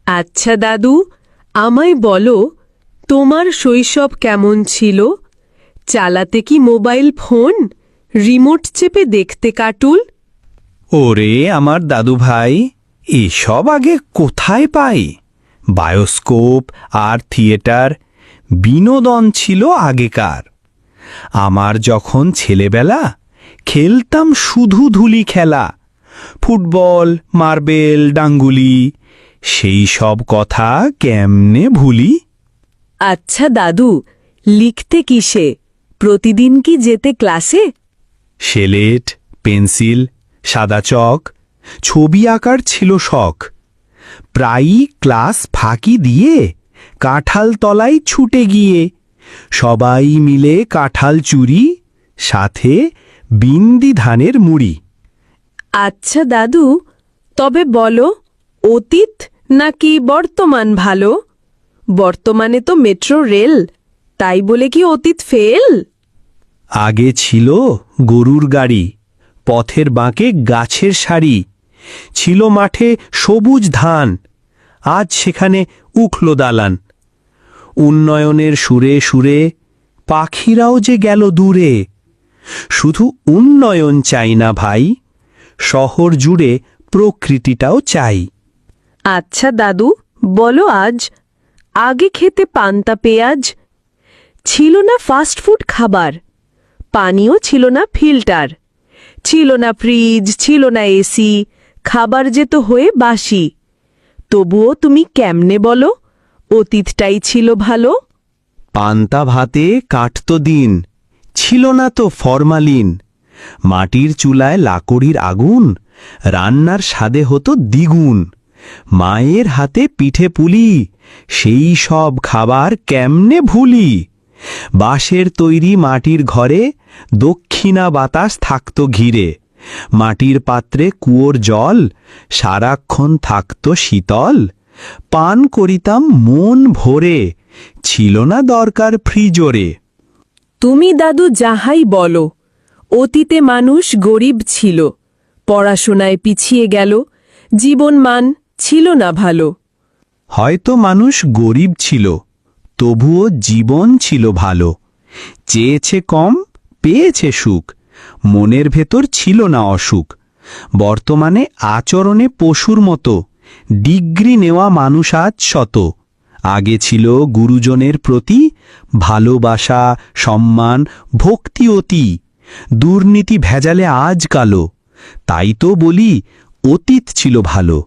আচ্ছা দাদু, আমায় বলো, তোমার শৈশব কেমন ছিল? চালাতে কি মোবাইল ফোন, রিমোট চেপে দেখতে কার্টুন? ওরে আমার দাদু ভাই, এসব আগে কোথায় পাই? বায়োস্কোপ আর থিয়েটার, বিনোদন ছিল আগেকার। আমার যখন ছেলেবেলা, খেলতাম শুধু ধুলি খেলা, ফুটবল, মার্বেল, ডাঙ্গুলি। সেই সব কথা কেমনে ভুলি? আচ্ছা দাদু, লিখতে কিসে? প্রতিদিন কি যেতে ক্লাসে? সেলেট, পেন্সিল, সাদা চক, ছবি আঁকার ছিল শখ। প্রায়ই ক্লাস ফাঁকি দিয়ে কাঁঠাল তলায় ছুটে গিয়ে সবাই মিলে কাঁঠাল চুরি, সাথে বিন্দি ধানের মুড়ি। আচ্ছা দাদু, তবে বলো, অতীত নাকি বর্তমান ভালো? বর্তমানে তো মেট্রো রেল, তাই বলে কি অতীত ফেল? আগে ছিল গরুর গাড়ি, পথের বাঁকে গাছের সারি, ছিল মাঠে সবুজ ধান, আজ সেখানে উঠল দালান। উন্নয়নের সুরে সুরে পাখিরাও যে গেল দূরে। শুধু উন্নয়ন চাই না ভাই, শহর জুড়ে প্রকৃতিটাও চাই। আচ্ছা দাদু, বলো আজ, আগে খেতে পান্তা পেঁয়াজ, ছিল না ফাস্টফুড খাবার, পানিও ছিল না ফিল্টার, ছিল না ফ্রিজ, ছিল না এসি, খাবার যেত হয়ে বাসি। তবুও তুমি কেমনে বলো, অতীতটাই ছিল ভালো? পান্তা ভাতে কাটত দিন, ছিল না তো ফরমালিন। মাটির চুলায় লাকড়ির আগুন, রান্নার স্বাদে হতো দ্বিগুণ। মায়ের হাতে পিঠে পুলি, সেই সব খাবার কেমনে ভুলি। বাঁশের তৈরি মাটির ঘরে দক্ষিণা বাতাস থাকত ঘিরে। মাটির পাত্রে কুয়োর জল সারাক্ষণ থাকত শীতল। পান করিতাম মন ভরে, ছিল না দরকার ফ্রিজরে। তুমি দাদু যাহাই বলো, অতীতে মানুষ গরিব ছিল, পড়াশোনায় পিছিয়ে গেল, জীবন মান ছিল না ভালো। হয়তো মানুষ গরিব ছিল, তবুও জীবন ছিল ভালো। চেয়েছে কম, পেয়েছে সুখ, মনের ভেতর ছিল না অসুখ। বর্তমানে আচরণে পশুর মতো, ডিগ্রি নেওয়া মানুষ আজ শত। আগে ছিল গুরুজনের প্রতি ভালোবাসা, সম্মান, ভক্তি অতি। দুর্নীতি ভেজালে আজ কালো, তাই তো বলি অতীত ছিল ভালো।